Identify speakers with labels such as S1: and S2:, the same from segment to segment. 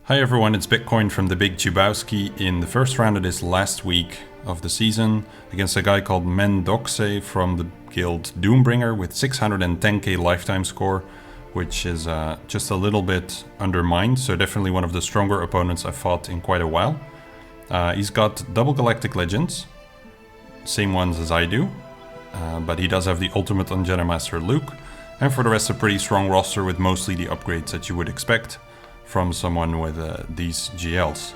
S1: Hi everyone, it's Bitcoin from the Big Chubowski in the first round of this last week of the season against a guy called Mendoxe from the guild Doombringer with 610k lifetime score, which is just a little bit undermined, so definitely one of the stronger opponents I've fought in quite a while. He's got double Galactic Legends, same ones as I do, but he does have the ultimate on Jedi Master Luke, and for the rest a pretty strong roster with mostly the upgrades that you would expect from someone with these GLs.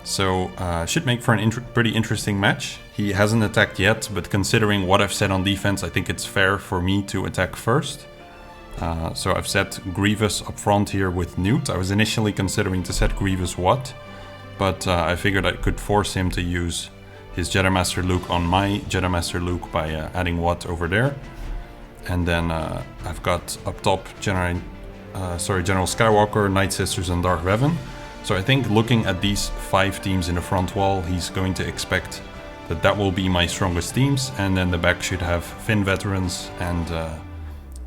S1: So should make for an pretty interesting match. He hasn't attacked yet, but considering what I've said on defense, I think it's fair for me to attack first. So I've set Grievous up front here with Newt. I was initially considering to set Grievous Watt, but I figured I could force him to use his Jedi Master Luke on my Jedi Master Luke by adding Watt over there. And then I've got up top General Skywalker, Night Sisters and Darth Revan. So I think looking at these 5 teams in the front wall, he's going to expect that will be my strongest teams, and then the back should have Finn Veterans and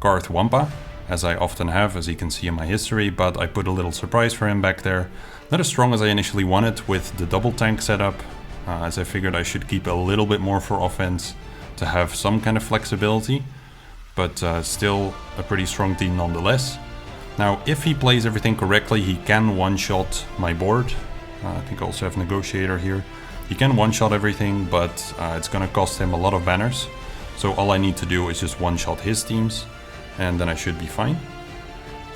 S1: Garth Wampa, as I often have, as you can see in my history, but I put a little surprise for him back there. Not as strong as I initially wanted with the double tank setup, as I figured I should keep a little bit more for offense to have some kind of flexibility, but still a pretty strong team nonetheless. Now, if he plays everything correctly, he can one-shot my board. I think I also have Negotiator here. He can one-shot everything, but it's going to cost him a lot of banners. So all I need to do is just one-shot his teams, and then I should be fine.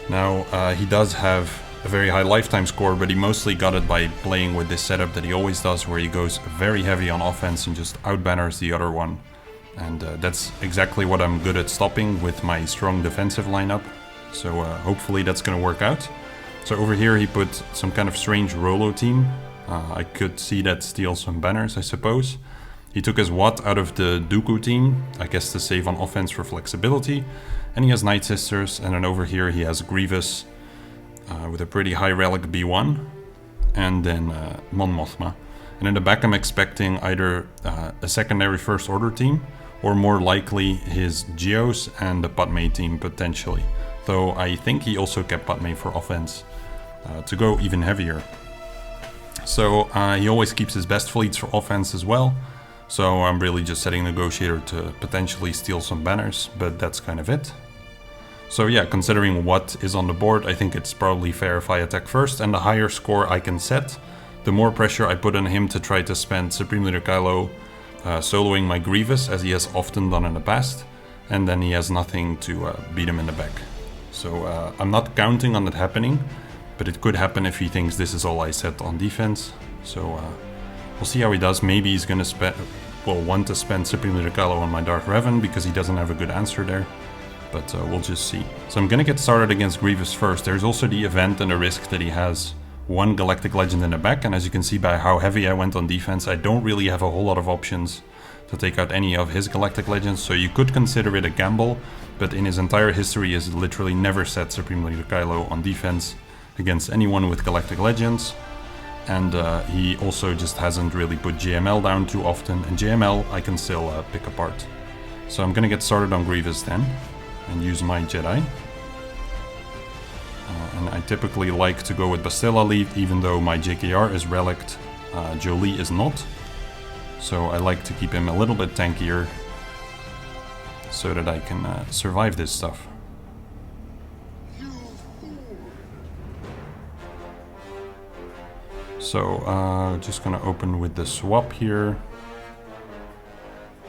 S1: Now, he does have a very high lifetime score, but he mostly got it by playing with this setup that he always does, where he goes very heavy on offense and just out-banners the other one. And that's exactly what I'm good at stopping with my strong defensive lineup. So hopefully that's going to work out. So over here he put some kind of strange Rolo team. I could see that steal some banners, I suppose. He took his Watt out of the Dooku team, I guess to save on offense for flexibility. And he has Night Sisters, and then over here he has Grievous with a pretty high relic B1. And then Mon Mothma. And in the back I'm expecting either a secondary First Order team, or more likely his Geos and the Padme team potentially. Though I think he also kept Padme for offense to go even heavier. So he always keeps his best fleets for offense as well. So I'm really just setting Negotiator to potentially steal some banners, but that's kind of it. So yeah, considering what is on the board, I think it's probably fair if I attack first, and the higher score I can set, the more pressure I put on him to try to spend Supreme Leader Kylo soloing my Grievous, as he has often done in the past, and then he has nothing to beat him in the back. So I'm not counting on that happening, but it could happen if he thinks this is all I set on defense. So we'll see how he does. Maybe he's going to want to spend Supreme Leader Kylo on my Darth Revan because he doesn't have a good answer there. But we'll just see. So I'm going to get started against Grievous first. There's also the event and the risk that he has one Galactic Legend in the back. And as you can see by how heavy I went on defense, I don't really have a whole lot of options to take out any of his Galactic Legends. So you could consider it a gamble. But in his entire history, he has literally never set Supreme Leader Kylo on defense against anyone with Galactic Legends. And he also just hasn't really put JML down too often. And JML I can still pick apart. So I'm gonna get started on Grievous then, and use my Jedi. And I typically like to go with Bastilla Leaf, even though my JKR is relicked. Jolie is not. So I like to keep him a little bit tankier, so that I can survive this stuff. So just gonna open with the swap here.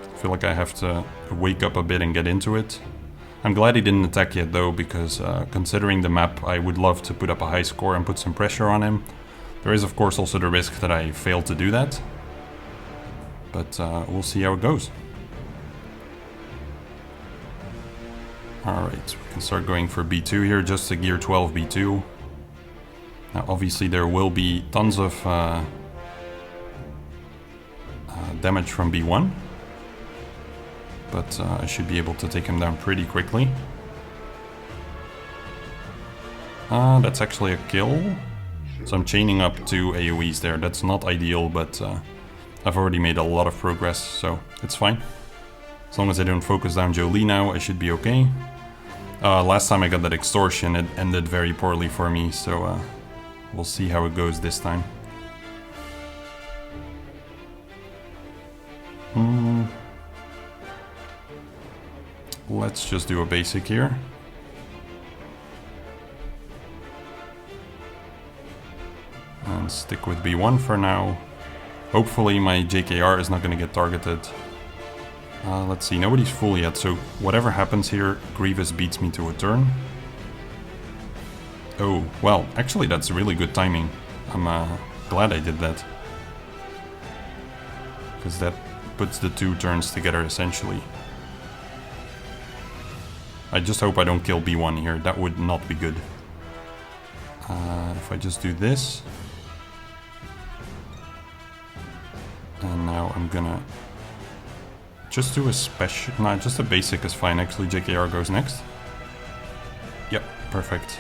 S1: I feel like I have to wake up a bit and get into it. I'm glad he didn't attack yet though, because considering the map, I would love to put up a high score and put some pressure on him. There is of course also the risk that I fail to do that, but we'll see how it goes. Alright, so we can start going for B2 here, just a Gear 12 B2. Now obviously there will be tons of damage from B1, but I should be able to take him down pretty quickly. That's actually a kill. So I'm chaining up 2 AoEs there. That's not ideal, but I've already made a lot of progress, so it's fine. As long as I don't focus down Jolie now, I should be okay. Last time I got that extortion, it ended very poorly for me, so We'll see how it goes this time. Let's just do a basic here. And stick with B1 for now. Hopefully my JKR is not going to get targeted. Let's see, nobody's full yet, so whatever happens here, Grievous beats me to a turn. Oh, well, actually that's really good timing. I'm glad I did that. Because that puts the 2 turns together, essentially. I just hope I don't kill B1 here, that would not be good. If I just do this... And now I'm gonna... just do a special... No, just a basic is fine, actually. JKR goes next. Yep, perfect.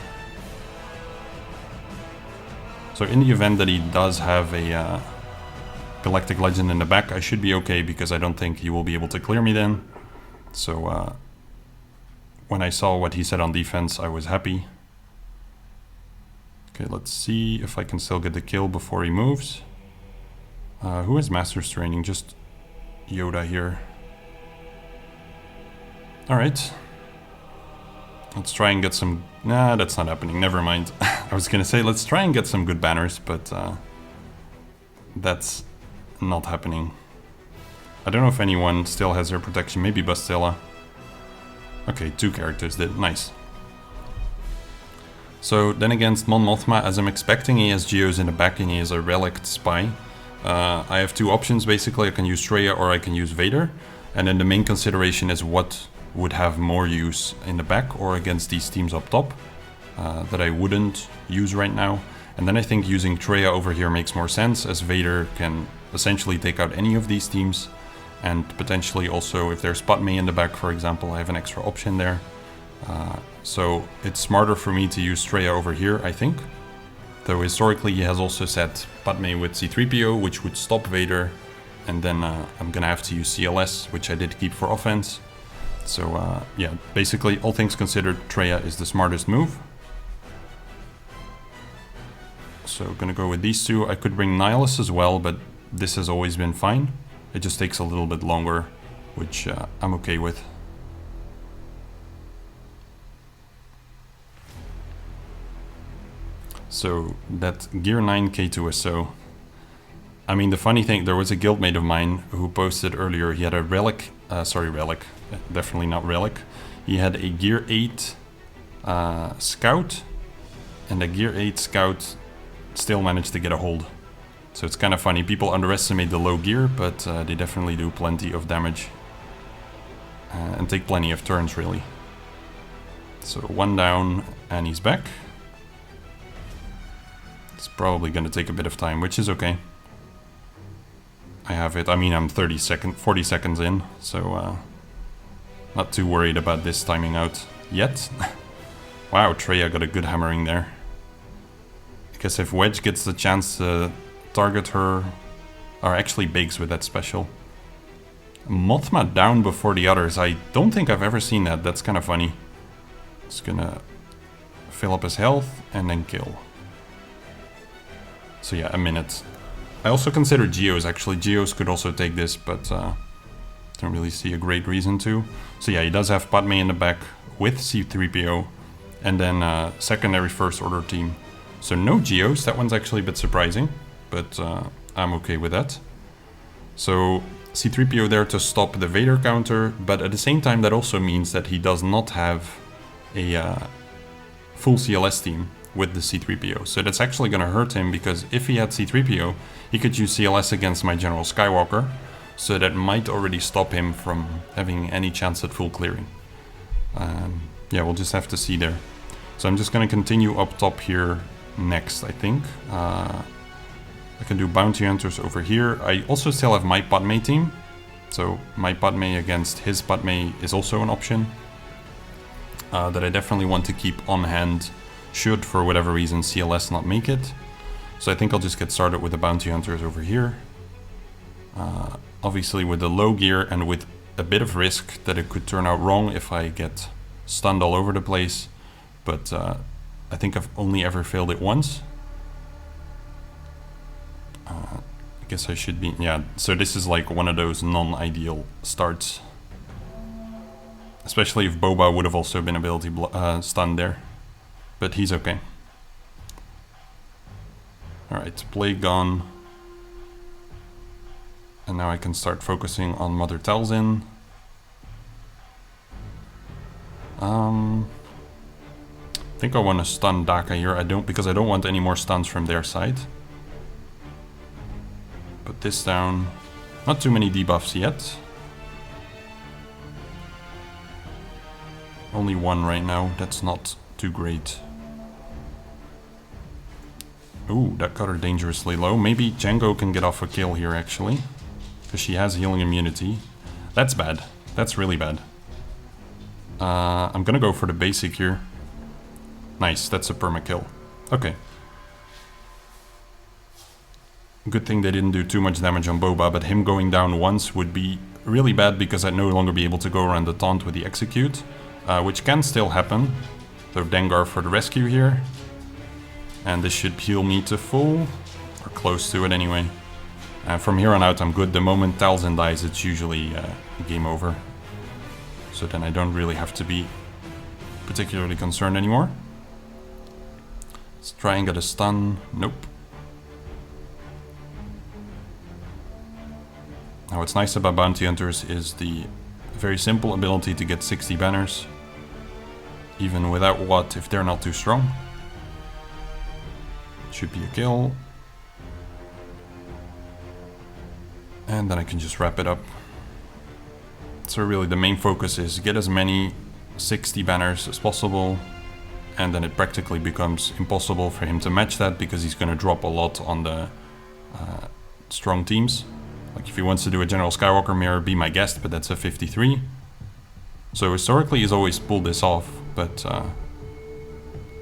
S1: So in the event that he does have a Galactic Legend in the back, I should be okay, because I don't think he will be able to clear me then. So when I saw what he said on defense, I was happy. Okay, let's see if I can still get the kill before he moves. Who has Master's Training? Just Yoda here. Alright. Let's try and get some... Nah, that's not happening. Never mind. I was gonna say, let's try and get some good banners, but that's not happening. I don't know if anyone still has their protection. Maybe Bastilla. Okay, 2 characters did. Nice. So then against Mon Mothma, as I'm expecting, he has Geos in the back and he is a Relict Spy. I have 2 options basically. I can use Traya or I can use Vader. And then the main consideration is what would have more use in the back or against these teams up top that I wouldn't use right now. And then I think using Traya over here makes more sense, as Vader can essentially take out any of these teams. And potentially also, if there's Padme in the back, for example, I have an extra option there. So it's smarter for me to use Traya over here, I think. Though historically he has also set Padme with C-3PO, which would stop Vader. And then I'm gonna have to use CLS, which I did keep for offense. So yeah, basically all things considered, Traya is the smartest move. So gonna go with these 2. I could bring Nihilus as well, but this has always been fine. It just takes a little bit longer, which I'm okay with. So that Gear 9 K2SO. I mean, the funny thing, there was a guildmate of mine who posted earlier, he had a Relic, definitely not Relic. He had a Gear 8 Scout, and the Gear 8 Scout still managed to get a hold. So it's kind of funny, people underestimate the low gear, but they definitely do plenty of damage. And take plenty of turns, really. So 1 down, and he's back. It's probably going to take a bit of time, which is okay. I have it. I mean, I'm 40 seconds in, so not too worried about this timing out yet. Wow, Traya got a good hammering there. I guess if Wedge gets the chance to target her, or actually Biggs with that special. Mothma down before the others. I don't think I've ever seen that. That's kind of funny. Just gonna fill up his health and then kill. So yeah, a minute. I also consider Geos, actually. Geos could also take this, but don't really see a great reason to. So yeah, he does have Padme in the back with C-3PO, and then secondary first order team. So no Geos, that one's actually a bit surprising, but I'm okay with that. So C-3PO there to stop the Vader counter, but at the same time that also means that he does not have a full CLS team with the C-3PO. So that's actually going to hurt him, because if he had C-3PO, he could use CLS against my General Skywalker, so that might already stop him from having any chance at full clearing. Yeah, we'll just have to see there. So I'm just going to continue up top here next, I think. I can do Bounty Hunters over here. I also still have my Padme team, so my Padme against his Padme is also an option that I definitely want to keep on hand should, for whatever reason, CLS not make it. So I think I'll just get started with the Bounty Hunters over here. Obviously with the low gear and with a bit of risk that it could turn out wrong if I get stunned all over the place. But I think I've only ever failed it once. I guess I should be... Yeah, so this is like one of those non-ideal starts. Especially if Boba would have also been ability stunned there. But he's okay. Alright, Plague gone. And now I can start focusing on Mother Talzin. I think I want to stun Daka here. Because I don't want any more stuns from their side. Put this down. Not too many debuffs yet. Only one right now. That's not too great. Ooh, that got her dangerously low. Maybe Django can get off a kill here actually. Because she has healing immunity. That's bad. That's really bad. I'm gonna go for the basic here. Nice, that's a permakill. Okay. Good thing they didn't do too much damage on Boba, but him going down once would be really bad because I'd no longer be able to go around the taunt with the execute. Which can still happen. So Dengar for the rescue here. And this should heal me to full. Or close to it anyway. From here on out I'm good. The moment Talzin dies it's usually game over. So then I don't really have to be particularly concerned anymore. Let's try and get a stun. Nope. Now what's nice about Bounty Hunters is the very simple ability to get 60 banners. Even without what if they're not too strong. Should be a kill. And then I can just wrap it up. So really the main focus is get as many 60 banners as possible. And then it practically becomes impossible for him to match that because he's going to drop a lot on the strong teams. Like if he wants to do a General Skywalker mirror, be my guest, but that's a 53. So historically he's always pulled this off, but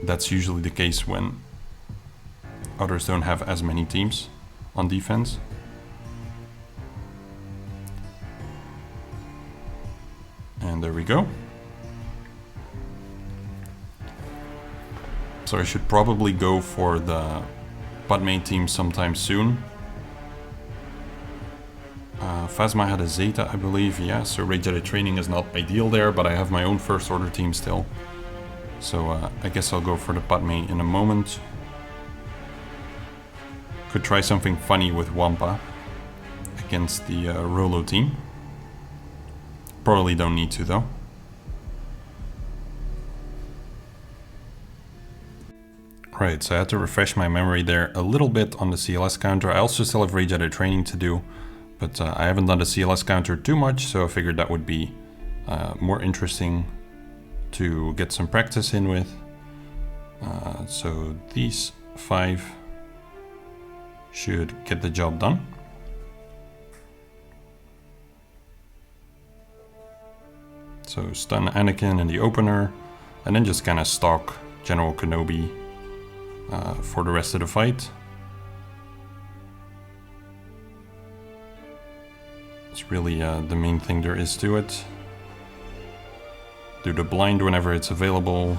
S1: that's usually the case when others don't have as many teams on defense. And there we go. So I should probably go for the Padme team sometime soon. Phasma had a Zeta, I believe, yeah, so Rey Jedi training is not ideal there, but I have my own First Order team still. So I guess I'll go for the Padme in a moment. Could try something funny with Wampa against the Rolo team. Probably don't need to though. Right, so I had to refresh my memory there a little bit on the CLS counter. I also still have Rey Jedi training to do, but I haven't done the CLS counter too much, so I figured that would be more interesting to get some practice in with. So these 5 should get the job done. So stun Anakin in the opener, and then just kind of stalk General Kenobi for the rest of the fight. It's really the main thing there is to it. Do the blind whenever it's available.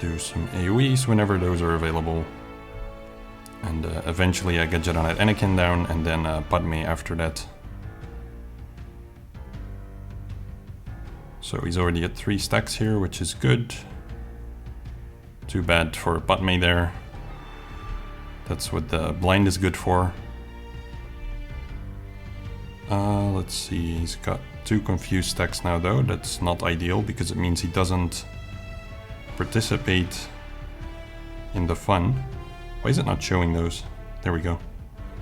S1: Do some AoEs whenever those are available. And eventually I get Jedi Knight Anakin down, and then Padme after that. So he's already at 3 stacks here, which is good. Too bad for Padme there. That's what the blind is good for. Let's see, he's got 2 confused stacks now though. That's not ideal because it means he doesn't participate in the fun. Why is it not showing those? There we go.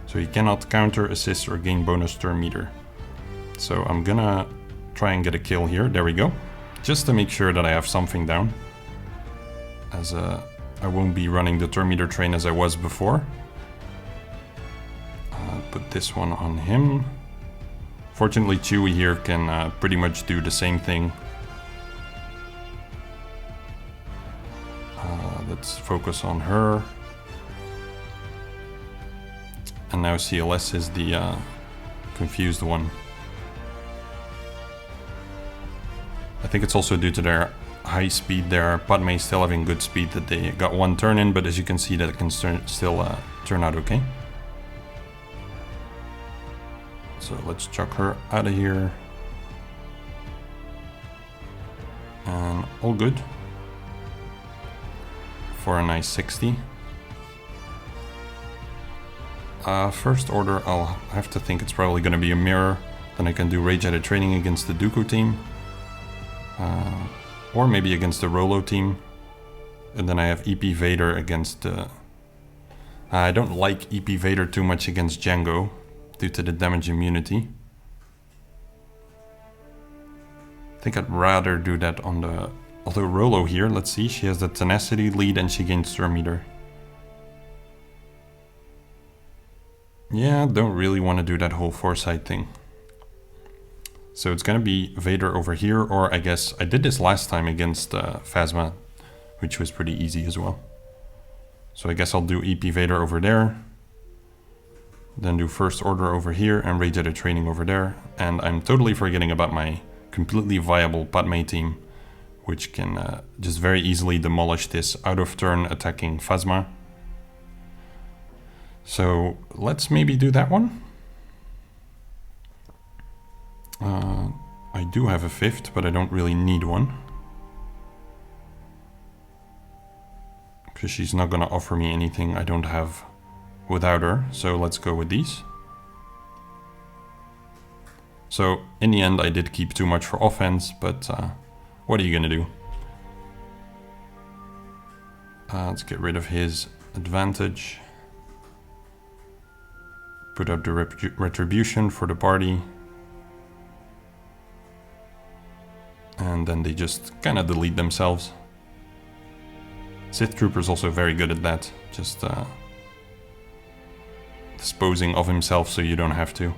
S1: So he cannot counter, assist, or gain bonus turn meter. So I'm gonna try and get a kill here. There we go. Just to make sure that I have something down. As I won't be running the turn meter train as I was before. Put this one on him. Fortunately, Chewie here can pretty much do the same thing. Let's focus on her. And now CLS is the confused one. I think it's also due to their high speed there. Padme still having good speed that they got one turn in, but as you can see that it can still turn out okay. So let's chuck her out of here. And all good. For a nice 60. First order, I'll have to think it's probably going to be a mirror. Then I can do Rage Edit Training against the Dooku team. Or maybe against the Rolo team. And then I have EP Vader against... I don't like EP Vader too much against Jango, due to the damage immunity. I think I'd rather do that on the... Although Rolo here, let's see, she has the Tenacity lead and she gains Sturm Meter. Yeah, don't really want to do that whole Foresight thing. So it's gonna be Vader over here, or I guess I did this last time against Phasma, which was pretty easy as well. So I guess I'll do EP Vader over there. Then do First Order over here and Rage Edit Training over there. And I'm totally forgetting about my completely viable Padme team, which can just very easily demolish this out of turn attacking Phasma. So let's maybe do that one. I do have a 5th, but I don't really need one. Because she's not gonna offer me anything I don't have without her, so let's go with these. So in the end I did keep too much for offense, but what are you gonna do? Let's get rid of his advantage. Put up the retribution for the party. And then they just kind of delete themselves. Sith Trooper's also very good at that, just disposing of himself so you don't have to.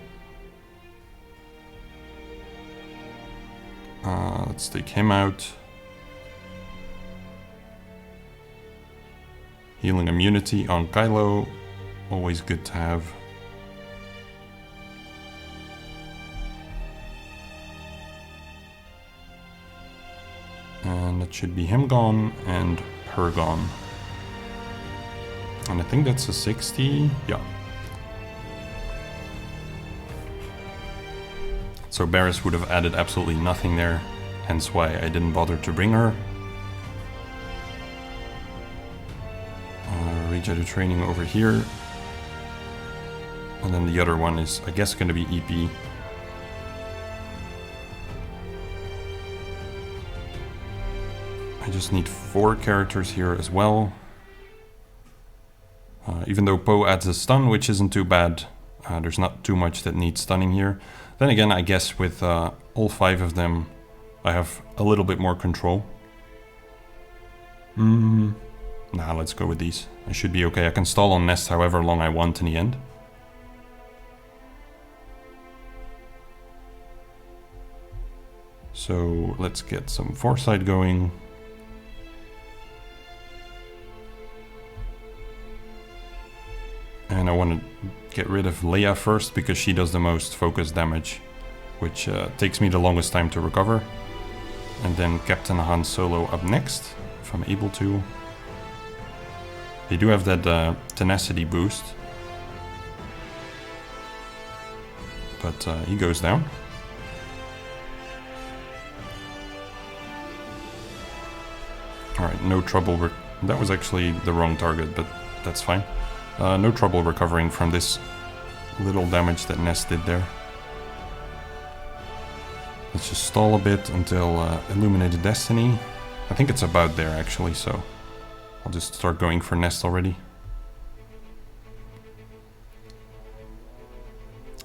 S1: Let's take him out. Healing immunity on Kylo, always good to have. And that should be him gone and her gone. And I think that's a 60, yeah. So Barriss would have added absolutely nothing there, hence why I didn't bother to bring her. Rage Edit Training over here. And then the other one is, I guess, going to be EP. I just need 4 characters here as well. Even though Poe adds a stun, which isn't too bad. There's not too much that needs stunning here. Then again, I guess with all 5 of them, I have a little bit more control. Nah, let's go with these. I should be okay. I can stall on Nest however long I want in the end. So let's get some Foresight going. And I want to get rid of Leia first because she does the most focus damage, which takes me the longest time to recover. And then Captain Han Solo up next, if I'm able to. They do have that tenacity boost. But he goes down. Alright, no trouble. That was actually the wrong target, but that's fine. No trouble recovering from this little damage that Nest did there. Let's just stall a bit until Illuminated Destiny. I think it's about there actually, so I'll just start going for Nest already.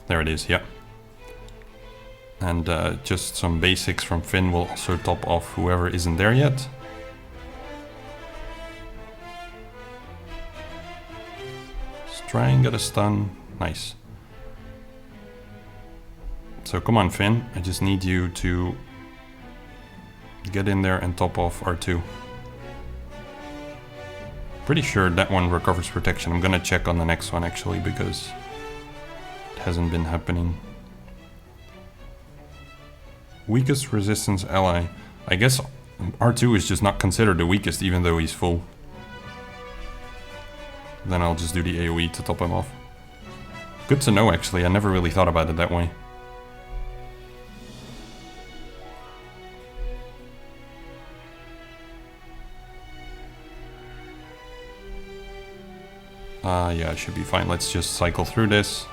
S1: There it is, yeah. And just some basics from Finn will also top off whoever isn't there yet. Try and get a stun. Nice. So come on, Finn. I just need you to get in there and top off R2. Pretty sure that one recovers protection. I'm gonna check on the next one actually because it hasn't been happening. Weakest resistance ally. I guess R2 is just not considered the weakest even though he's full. Then I'll just do the AoE to top him off. Good to know actually, I never really thought about it that way. Yeah, I should be fine. Let's just cycle through this.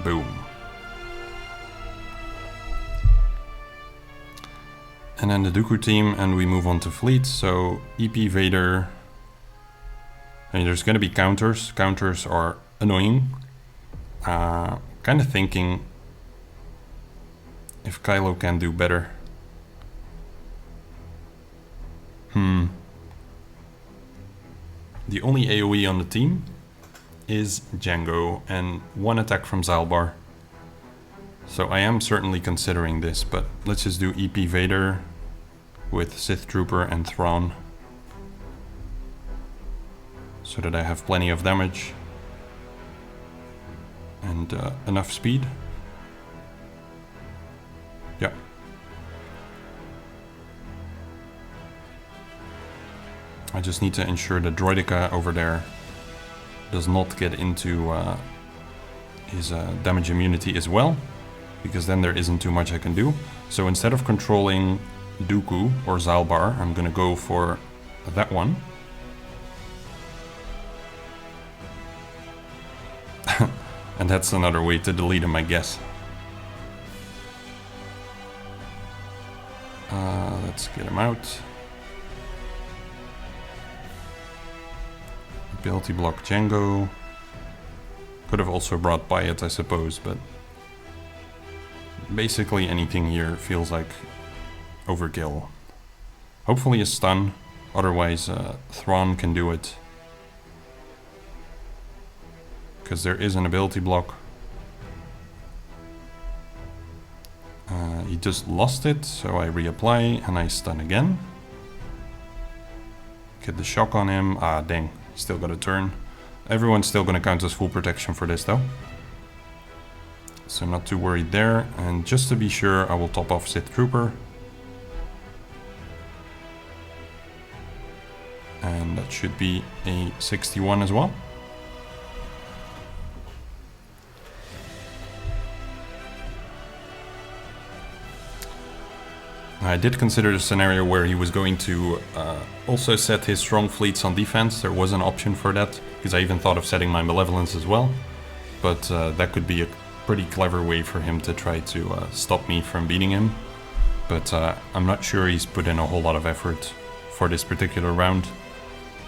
S1: Boom. And then the Dooku team, and we move on to fleet. So EP Vader. And there's gonna be counters. Counters are annoying. Kind of thinking if Kylo can do better. The only AoE on the team is Jango and one attack from Zalbar. So I am certainly considering this, but let's just do EP Vader with Sith Trooper and Thrawn. So that I have plenty of damage and enough speed. Yeah. I just need to ensure that Droideka over there does not get into his damage immunity as well, because then there isn't too much I can do. So instead of controlling Dooku or Zalbar, I'm gonna go for that one. And that's another way to delete him, I guess. Let's get him out. Ability block Jango. Could have also brought Bayat, I suppose, but basically anything here feels like overkill. Hopefully a stun, otherwise Thrawn can do it. Because there is an ability block. He just lost it, so I reapply and I stun again. Get the shock on him. Ah, dang. Still got a turn. Everyone's still gonna count as full protection for this though. So not too worried there. And just to be sure, I will top off Sith Trooper. And that should be a 61 as well. I did consider the scenario where he was going to also set his strong fleets on defense. There was an option for that, because I even thought of setting my Malevolence as well. But that could be a pretty clever way for him to try to stop me from beating him. But I'm not sure he's put in a whole lot of effort for this particular round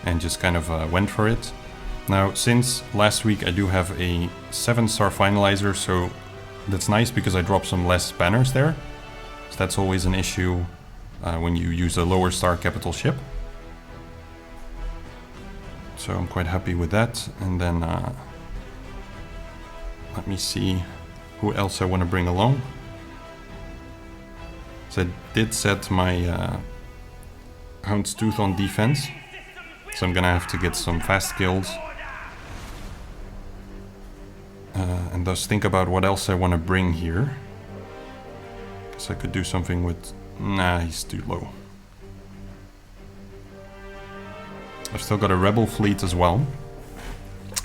S1: and just kind of went for it. Now, since last week I do have a 7-star finalizer, so that's nice because I dropped some less banners there. So that's always an issue when you use a lower star capital ship. So I'm quite happy with that. And then let me see who else I want to bring along. So I did set my Houndstooth on defense. So I'm gonna have to get some fast kills. And thus think about what else I want to bring here. I could do something with... Nah, he's too low. I've still got a Rebel fleet as well.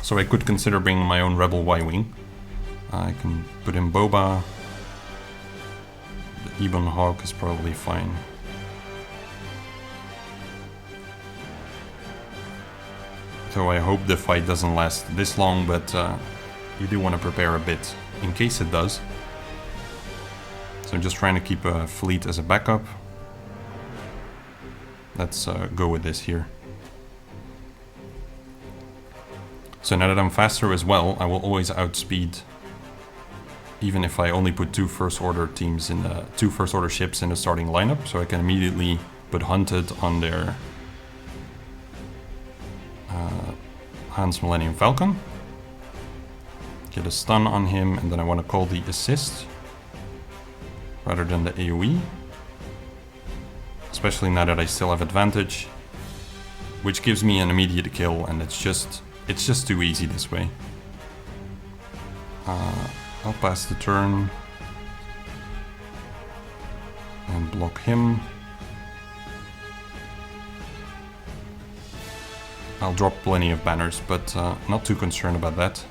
S1: So I could consider bringing my own Rebel Y-Wing. I can put in Boba. The Ebon Hawk is probably fine. So I hope the fight doesn't last this long, but you do want to prepare a bit in case it does. So I'm just trying to keep a fleet as a backup. Let's go with this here. So now that I'm faster as well, I will always outspeed, even if I only put two first order teams in the two first order ships in the starting lineup. So I can immediately put Hunted on their Han's Millennium Falcon. Get a stun on him, and then I want to call the assist rather than the AoE. Especially now that I still have advantage, which gives me an immediate kill, and it's just too easy this way. I'll pass the turn. block him. I'll drop plenty of banners, but not too concerned about that.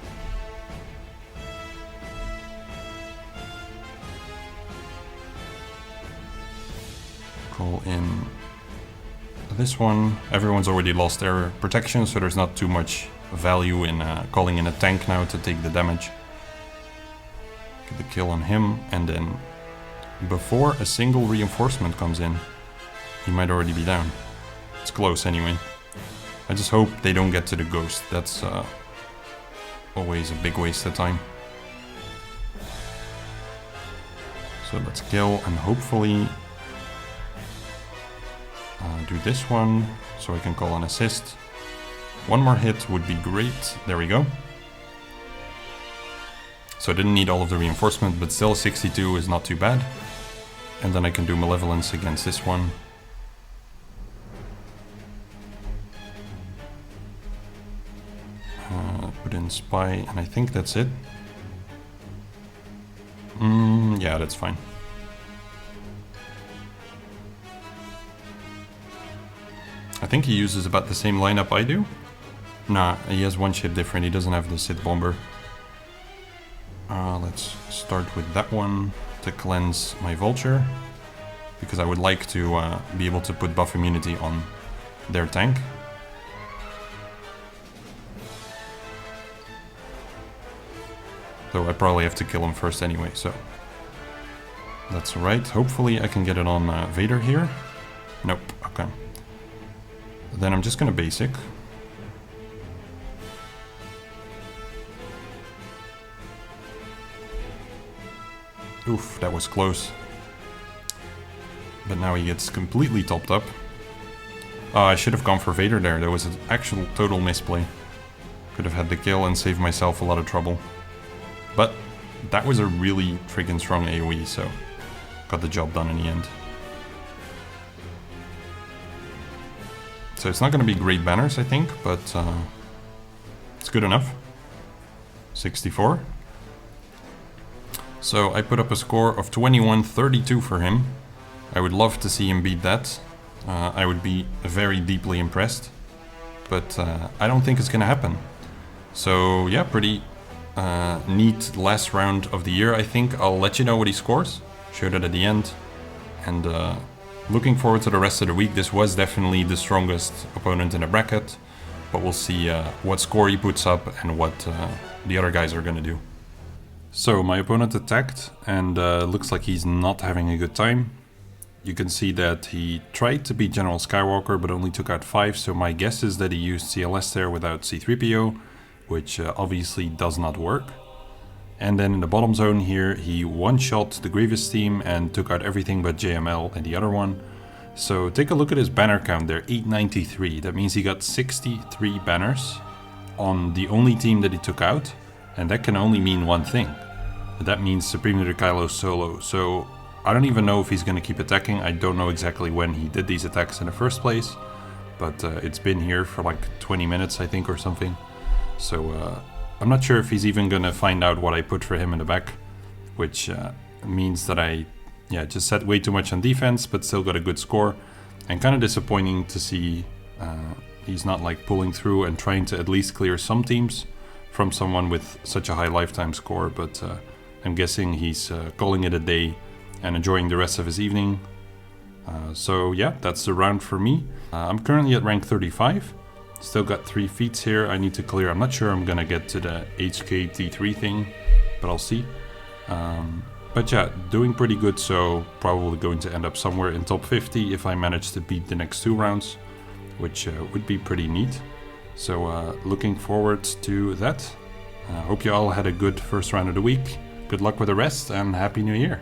S1: Call in this one. Everyone's already lost their protection, so there's not too much value in calling in a tank now to take the damage. Get the kill on him, and then before a single reinforcement comes in, he might already be down. It's close anyway. I just hope they don't get to the ghost. That's always a big waste of time. So let's kill and hopefully do this one so I can call an assist. One more hit would be great. There we go. So I didn't need all of the reinforcement, but still 62 is not too bad. And then I can do Malevolence against this one. Put in Spy, and I think that's it. Yeah, that's fine. I think he uses about the same lineup I do. Nah, he has one ship different. He doesn't have the Sith Bomber. Let's start with that one to cleanse my Vulture, because I would like to be able to put buff immunity on their tank. Though I probably have to kill him first anyway, so that's alright. Hopefully I can get it on Vader here. Nope, okay. Then I'm just gonna basic. Oof, that was close. But now he gets completely topped up. I should have gone for Vader there. That was an actual total misplay. Could have had the kill and saved myself a lot of trouble. But that was a really freaking strong AoE, so got the job done in the end. So it's not going to be great banners, I think, but it's good enough. 64. So I put up a score of 21-32 for him. I would love to see him beat that. I would be very deeply impressed. But I don't think it's going to happen. So yeah, pretty neat last round of the year, I think. I'll let you know what he scores. Show that at the end. And looking forward to the rest of the week. This was definitely the strongest opponent in the bracket. But we'll see what score he puts up and what the other guys are going to do. So my opponent attacked, and looks like he's not having a good time. You can see that he tried to beat General Skywalker, but only took out 5, so my guess is that he used CLS there without C-3PO, which obviously does not work. And then in the bottom zone here, he one-shot the Grievous team and took out everything but JML and the other one. So take a look at his banner count there, 893. That means he got 63 banners on the only team that he took out, and that can only mean one thing. That means Supreme Leader Kylo solo. So I don't even know if he's going to keep attacking. I don't know exactly when he did these attacks in the first place, but it's been here for like 20 minutes, I think, or something. So I'm not sure if he's even going to find out what I put for him in the back, which means that I just set way too much on defense, but still got a good score. And kind of disappointing to see he's not like pulling through and trying to at least clear some teams from someone with such a high lifetime score, but I'm guessing he's calling it a day and enjoying the rest of his evening. So yeah, that's the round for me. I'm currently at rank 35. Still got 3 feats here I need to clear. I'm not sure I'm gonna get to the HKT3 thing, but I'll see. But yeah, doing pretty good, so probably going to end up somewhere in top 50 if I manage to beat the next 2 rounds, which would be pretty neat. So looking forward to that. Hope you all had a good first round of the week. Good luck with the rest, and Happy New Year!